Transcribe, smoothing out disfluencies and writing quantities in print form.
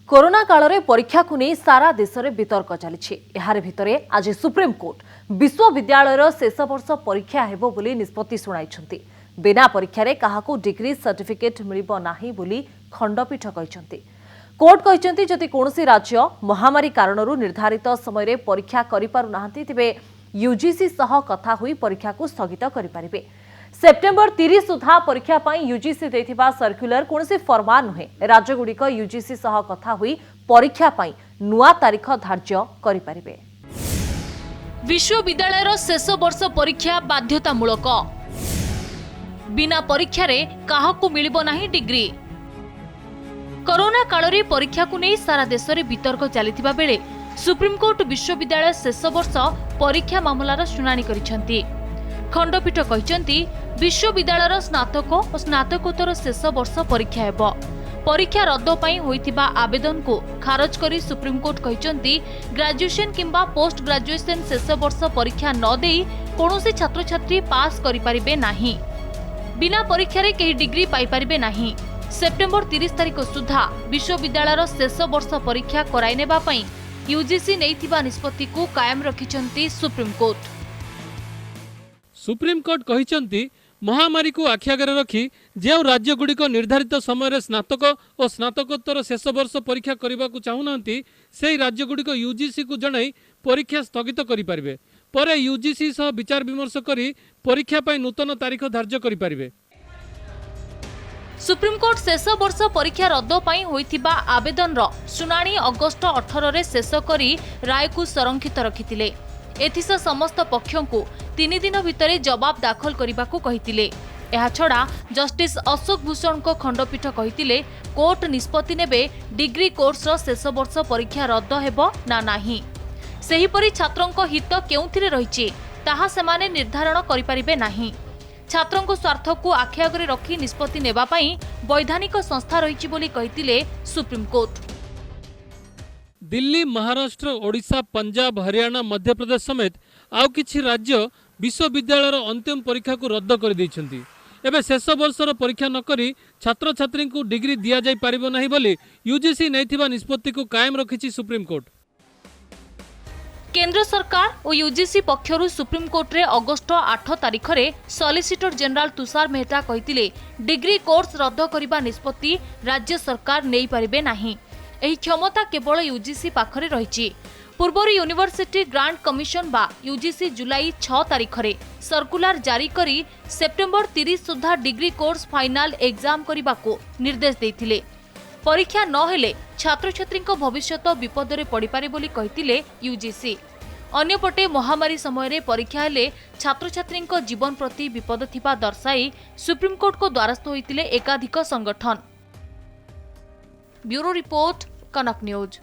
Corona काल में परीक्षा को नहीं सारा देश में वितर्क चली यार भितर आज सुप्रीमकोर्ट विश्वविद्यालय शेष वर्ष परीक्षा हेबो बोली निष्पत्ति सुनाई। बिना परीक्षा क्या डिग्री सर्टिफिकेट मिलिबो नाही बोली खंडपीठ कहते। कोर्ट कहते जदि कौन राज्य महामारी कारणरू निर्धारित समय परीक्षा करिपारु नाहंती तेबे यूजीसी सह कथा हुई परीक्षा को स्थगित करिपारिबे। सेप्टेम्बर 30 सुधा परीक्षा पाई यूजीसी देथिबा सर्कुलर कोनसी फरमान नुहे। राज्यगुड़िक यूजीसी सह कथा हुई परीक्षा पाई नुआ तारीख धार्य करिपारिबे। विश्वविद्यालय शेष वर्ष परीक्षा बाध्यतामूलक। बिना परीक्षा रे काहाकू मिलिबो नाही डिग्री। कोरोना काल रे परीक्षा को नहीं सारा देश में वितर्क चलिथिबा बेले सुप्रीमकोर्ट विश्वविद्यालय शेष वर्ष परीक्षा मामलार शुनानी करिसेंती। खंडपीठ कहते विश्वविद्यालय स्नातक और स्नातकोत्तर शेष वर्ष परीक्षा हेबो। परीक्षा रद्द पई होइतिबा आवेदन को खारज करी सुप्रीमकोर्ट कहते ग्रेजुएशन किंबा पोस्ट ग्रेजुएशन शेष वर्ष परीक्षा न देई कोनोसी छात्र छात्री पास करि परिबे नाही। बिना परीक्षा रे केही डिग्री पाई परिबे नाही। सेप्टेम्बर 30 तारीख सुधा विश्वविद्यालय शेष वर्ष परीक्षा कराई नेबा पई यूजीसी नैथिबा निष्पत्ति को कायम रखिछंती सुप्रीमकोर्ट। सुप्रीमकोर्ट कहते महामारी को आखिआगे रखी जो राज्यगुड़िक निर्धारित समय स्नातक और स्नातकोत्तर शेष वर्ष परीक्षा करने को चाहूना से राज्यगुड़िक यूजीसी को जनाई परीक्षा स्थगित करें। पर यूजीसी सह विचार विमर्श करी परीक्षा पाई नूतन तारीख धार्य करें। सुप्रीमकोर्ट शेष वर्ष परीक्षा रद्द पाई होइथिबा आवेदन शुनानी अगस्ट 18 रे शेष करी राय को संरक्षित रखिथिले। एथिस समस्त पक्षों को 3 दिन भितर जवाब दाखल करने कहिथिले। एहा छड़ा जस्टिस अशोक भूषण को खंडपीठ कहिथिले कोर्ट निष्पत्ति नेबे डिग्री कोर्स शेष वर्ष परीक्षा रद्द हेबो ना नाही। सेहीपरि छात्रंक हित केउथिरे रहिछि ताहा सेमाने निर्धारण करि परिबे नाही। छात्रंक स्वार्थ को आखि आगरे रखी निष्पत्ति नेबा पई वैधानिक संस्था रहिछि बोली कहिथिले सुप्रीमकोर्ट। दिल्ली, महाराष्ट्र, ओडिशा, पंजाब, हरियाणा, मध्य प्रदेश समेत आउ किछि राज्य विश्वविद्यालय अंतिम परीक्षा को रद्द कर दैछंती। एबे शेष वर्षर परीक्षा न करी छात्र छात्री को डिग्री दिया जाय पारिबो नाही बोली यूजीसी नैथिबा निष्पत्ति को कायम रखिछि सुप्रीमकोर्ट। केंद्र सरकार और यूजीसी पक्षरु सुप्रीमकोर्ट रे अगस्ट 8 तारीख रे सॉलिसिटर जनरल तुषार मेहता कहिथिले डिग्री कोर्स रद्द करिबा निष्पत्ति राज्य सरकार नै पारिबे नाही। एही क्षमता केवल यूजीसी पाखरे रहिछि। पूर्वर यूनिवर्सिटी ग्रांट कमिशन बा यूजीसी जुलाई 6 तारीख रे सर्कुलर जारी करी सेप्टेम्बर 30 सुधा डिग्री कोर्स फाइनल एग्जाम करिबा को निर्देश देथिले। परीक्षा न हेले छात्र छात्री भविष्य विपद में पड़ पारे बोली कहिथिले यूजीसी। अन्यपटे महामारी समय रे परीक्षा हेले छात्र छात्री जीवन प्रति विपद थिबा दर्शाई सुप्रीमकोर्ट को द्वारस्थ होइतिले एकाधिक संगठन। ब्यूरो रिपोर्ट, कनक न्यूज।